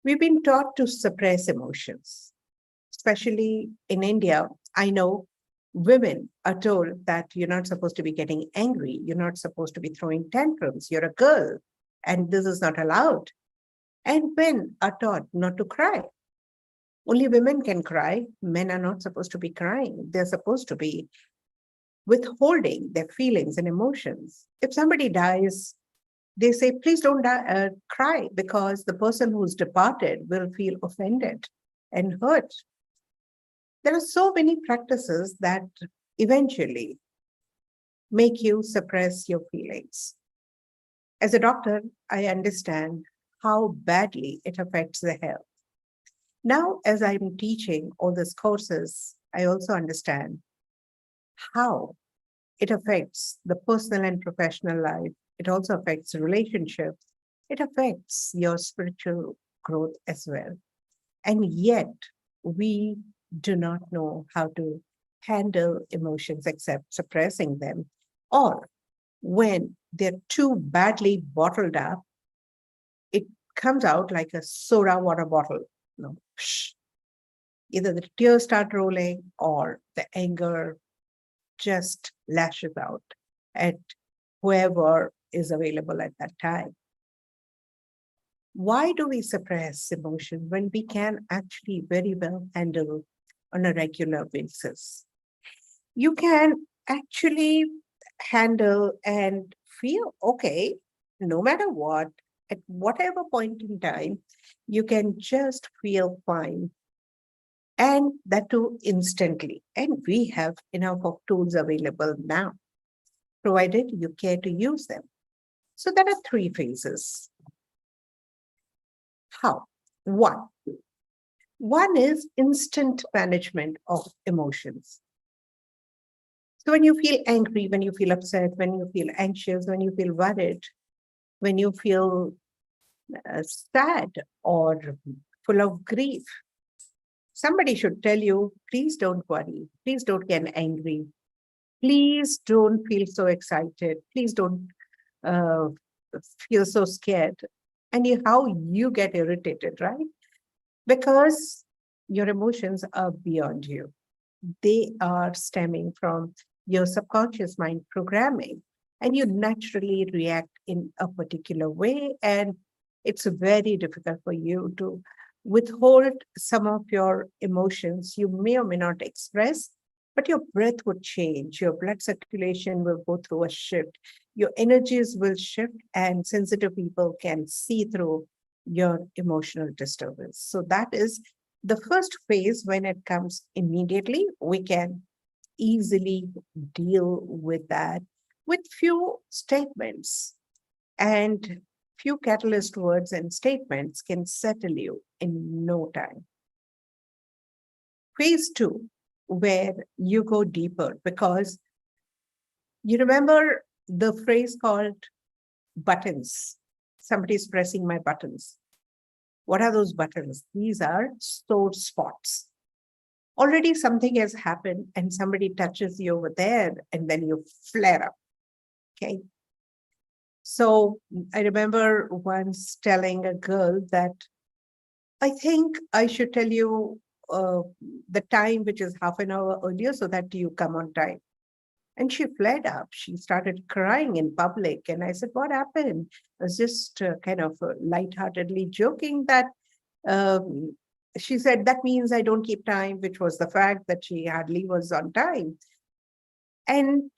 We've been taught to suppress emotions, especially in India. I know women are told that you're not supposed to be getting angry, you're not supposed to be throwing tantrums, you're a girl, and this is not allowed. And men are taught not to cry. Only women can cry. Men are not supposed to be crying. They're supposed to be withholding their feelings and emotions. If somebody dies, they say, please don't cry because the person who's departed will feel offended and hurt. There are so many practices that eventually make you suppress your feelings. As a doctor, I understand how badly it affects the health. Now, as I'm teaching all these courses, I also understand how it affects the personal and professional life. It also affects relationships. It affects your spiritual growth as well. And yet, we do not know how to handle emotions except suppressing them. Or when they're too badly bottled up, it comes out like a soda water bottle. You know, either the tears start rolling or the anger just lashes out at whoever is available at that time. Why do we suppress emotion when we can actually very well handle on a regular basis? You can actually handle and feel okay no matter what, at whatever point in time, you can just feel fine, and that too instantly. And we have enough of tools available now, provided you care to use them. So there are three phases. How? One. One is instant management of emotions. So when you feel angry, when you feel upset, when you feel anxious, when you feel worried, when you feel sad or full of grief, somebody should tell you, please don't worry, please don't get angry, please don't feel so excited, please don't uh, feel so scared. And how you get irritated, right? Because your emotions are beyond you. They are stemming from your subconscious mind programming, and you naturally react in a particular way. And it's very difficult for you to withhold some of your emotions you may or may not express, but your breath would change, your blood circulation will go through a shift, your energies will shift, and sensitive people can see through your emotional disturbance. So that is the first phase. When it comes immediately, we can easily deal with that with few statements, and few catalyst words and statements can settle you in no time. Phase two, where you go deeper, because you remember the phrase called buttons. Somebody's pressing my buttons. What are those buttons? These are sore spots. Already something has happened and somebody touches you over there and then you flare up. Okay. So I remember once telling a girl that I think I should tell you the time, which is half an hour earlier, so that you come on time. And she flared up. She started crying in public. And I said, what happened? I was just kind of lightheartedly joking that um, she said, that means I don't keep time, which was the fact that she hardly was on time. And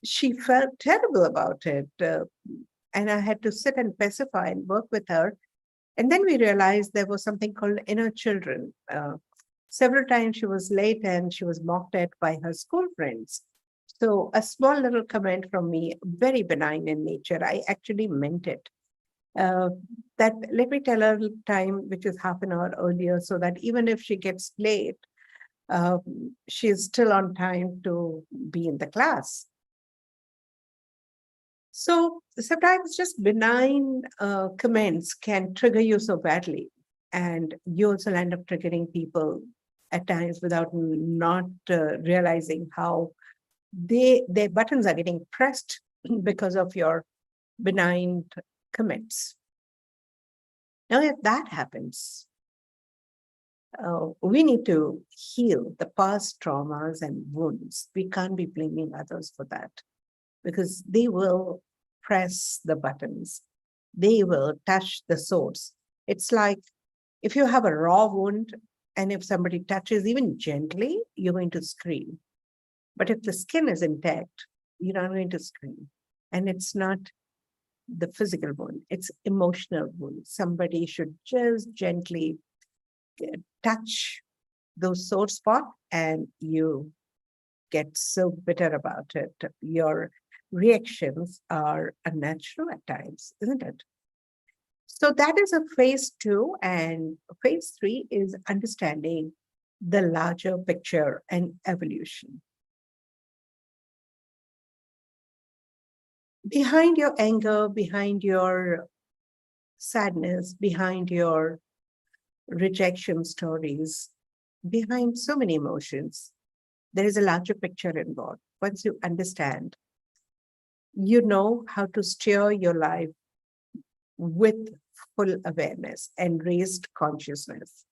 she felt terrible about it. And I had to sit and pacify and work with her. And then we realized there was something called inner children. Several times she was late and she was mocked at by her school friends. So a small little comment from me, very benign in nature, I actually meant it. Uh, that let me tell her time, which is half an hour earlier, so that even if she gets late, she's still on time to be in the class. So sometimes just benign comments can trigger you so badly. And you also end up triggering people at times without not realizing how their buttons are getting pressed because of your benign comments. Now, if that happens, we need to heal the past traumas and wounds. We can't be blaming others for that because they will press the buttons, they will touch the source. It's like if you have a raw wound and if somebody touches even gently, you're going to scream. But if the skin is intact, you're not going to scream. And it's not the physical wound, it's emotional wound. Somebody should just gently touch those sore spot and you get so bitter about it. Your reactions are unnatural at times, isn't it? So that is a phase 2. And phase 3 is understanding the larger picture and evolution. Behind your anger, behind your sadness, behind your rejection stories, behind so many emotions, there is a larger picture involved. Once you understand, you know how to steer your life with full awareness and raised consciousness.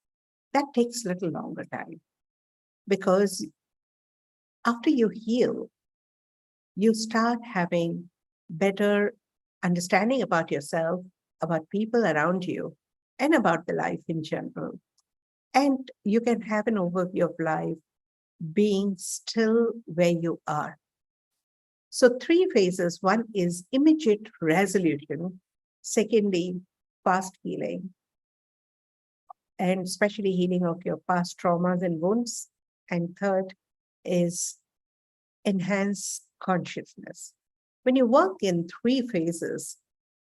That takes a little longer time because after you heal, you start having better understanding about yourself, about people around you, and about the life in general. And you can have an overview of life being still where you are. So, 3 phases. One is immediate resolution. Secondly, past healing, and especially healing of your past traumas and wounds. And third is enhanced consciousness. When you work in 3 phases,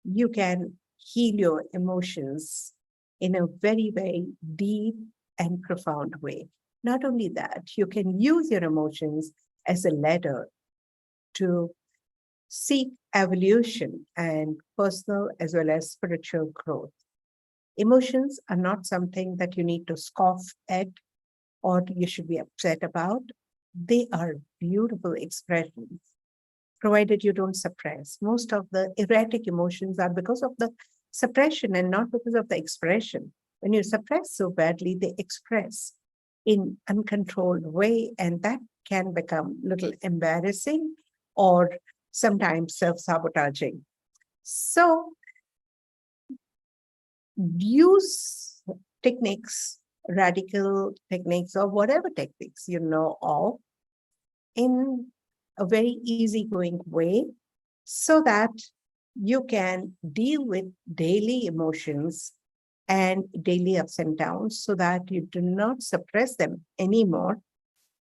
you can heal your emotions in a very, very deep and profound way. Not only that, you can use your emotions as a ladder to seek evolution and personal as well as spiritual growth. Emotions are not something that you need to scoff at or you should be upset about. They are beautiful expressions, provided you don't suppress. Most of the erratic emotions are because of the suppression and not because of the expression. When you suppress so badly, they express in uncontrolled way, and that can become a little embarrassing or sometimes self-sabotaging. So use techniques, radical techniques, or whatever techniques you know of in a very easygoing way so that you can deal with daily emotions and daily ups and downs so that you do not suppress them anymore.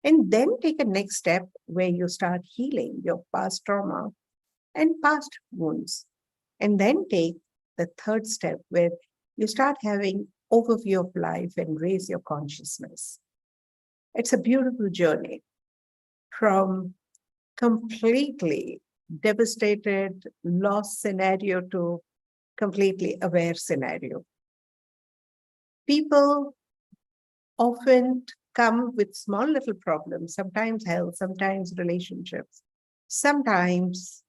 And then take a next step where you start healing your past trauma and past wounds. And then take the third step where you start having overview of life and raise your consciousness. It's a beautiful journey from completely devastated, lost scenario to completely aware scenario. People often come with small little problems, sometimes health, sometimes relationships, sometimes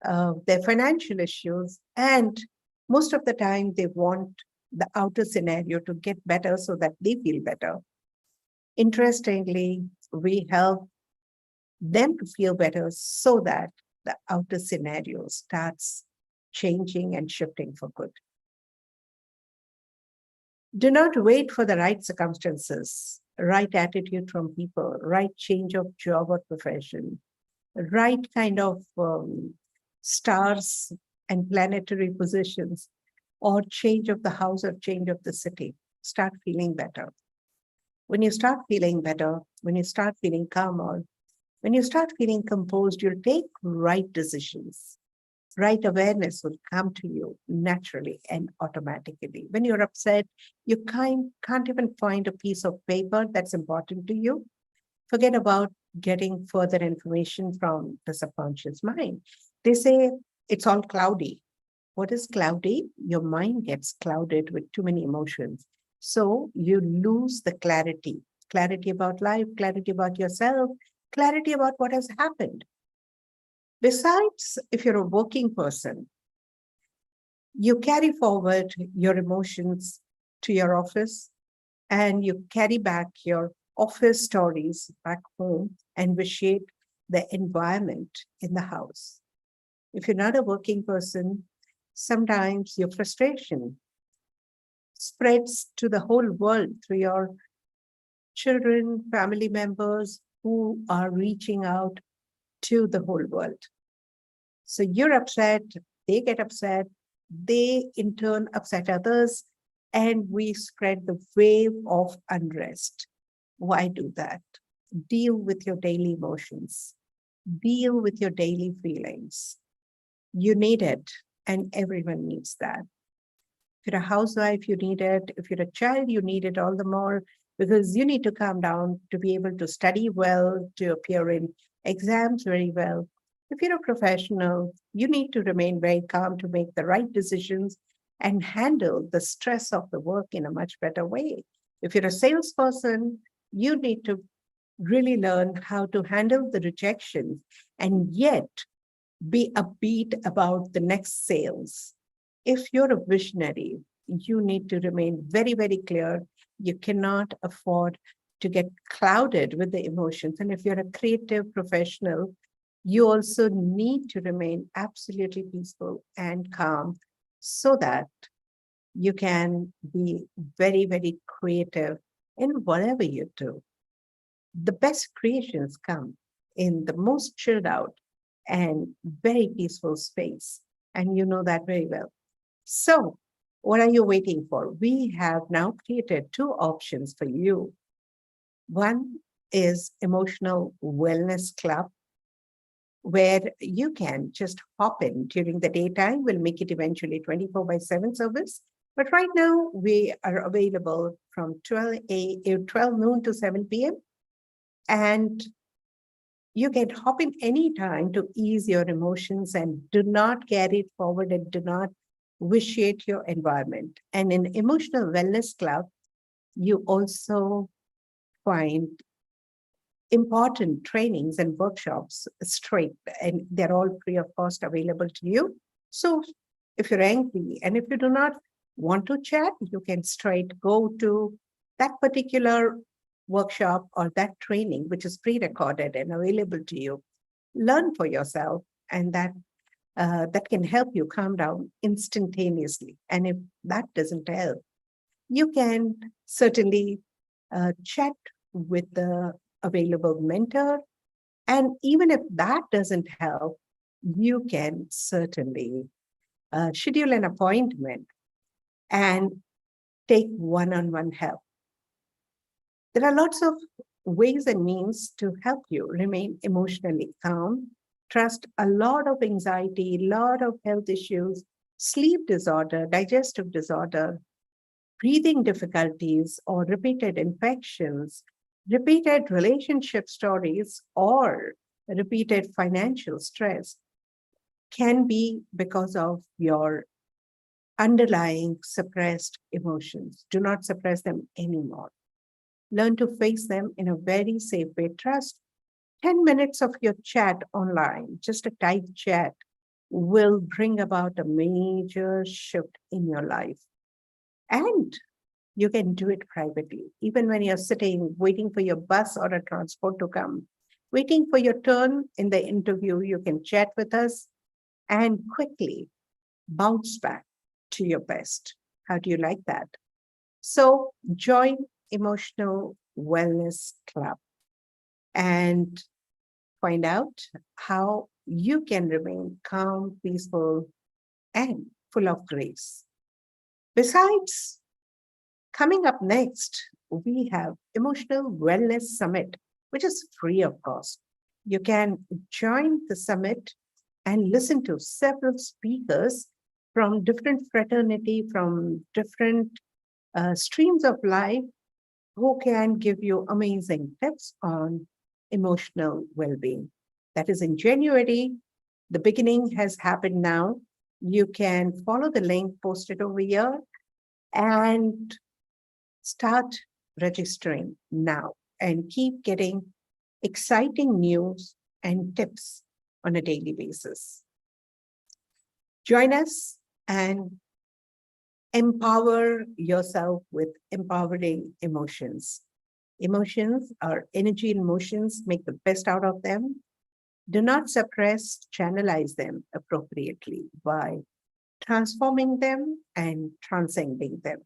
their financial issues, and most of the time they want the outer scenario to get better so that they feel better. Interestingly, we help them to feel better so that the outer scenario starts changing and shifting for good. Do not wait for the right circumstances, right attitude from people, right change of job or profession, right kind of stars and planetary positions, or change of the house or change of the city. Start feeling better. When you start feeling better, when you start feeling calmer, when you start feeling composed, you'll take right decisions. Right awareness will come to you naturally and automatically. When you're upset, you can't even find a piece of paper that's important to you. Forget about getting further information from the subconscious mind. They say it's all cloudy. What is cloudy? Your mind gets clouded with too many emotions. So you lose the clarity about life, clarity about yourself, clarity about what has happened. Besides, if you're a working person, You carry forward your emotions to your office, and you carry back your office stories back home and reshape the environment in the house. If you're not a working person, sometimes your frustration spreads to the whole world through your children, family members who are reaching out to the whole world. So you're upset, they get upset, they in turn upset others, and we spread the wave of unrest. Why do that? Deal with your daily emotions, deal with your daily feelings. You need it, and everyone needs that. If you're a housewife, you need it. If you're a child, you need it all the more because you need to calm down to be able to study well, to appear in exams very well. If you're a professional, you need to remain very calm to make the right decisions and handle the stress of the work in a much better way. If you're a salesperson, you need to really learn how to handle the rejection and yet be upbeat about the next sales. If you're a visionary, you need to remain very, very clear. You cannot afford to get clouded with the emotions. And if you're a creative professional, you also need to remain absolutely peaceful and calm so that you can be very, very creative in whatever you do. The best creations come in the most chilled out and very peaceful space. And you know that very well. So, what are you waiting for? We have now created two options for you. One is Emotional Wellness Club, where you can just hop in during the daytime. We'll make it eventually 24 by 7 service. But right now, we are available from 12 noon to 7 p.m. And you can hop in any time to ease your emotions and do not carry it forward and do not vitiate your environment. And in Emotional Wellness Club, you also find important trainings and workshops straight, and they're all free of cost available to you. So if you're angry and if you do not want to chat, you can straight go to that particular workshop or that training, which is pre-recorded and available to you. Learn for yourself, and that can help you calm down instantaneously. And if that doesn't help, you can certainly chat with the available mentor. And even if that doesn't help, you can certainly schedule an appointment and take one-on-one help. There are lots of ways and means to help you remain emotionally calm, trust a lot of anxiety, a lot of health issues, sleep disorder, digestive disorder, breathing difficulties, or repeated infections, repeated relationship stories, or repeated financial stress can be because of your underlying suppressed emotions. Do not suppress them anymore. Learn to face them in a very safe way. Trust 10 minutes of your chat online, just a tight chat, will bring about a major shift in your life. And you can do it privately, even when you're sitting, waiting for your bus or a transport to come, waiting for your turn in the interview. You can chat with us and quickly bounce back to your best. How do you like that? So join Emotional Wellness Club and find out how you can remain calm, peaceful, and full of grace. Besides, coming up next, we have Emotional Wellness Summit, which is free of cost. You can join the summit and listen to several speakers from different fraternity, from different streams of life, who can give you amazing tips on emotional well-being. That is in January. The beginning has happened now. You can follow the link posted over here and start registering now and keep getting exciting news and tips on a daily basis. Join us and empower yourself with empowering emotions. Emotions are energy and emotions, make the best out of them. Do not suppress, channelize them appropriately by transforming them and transcending them.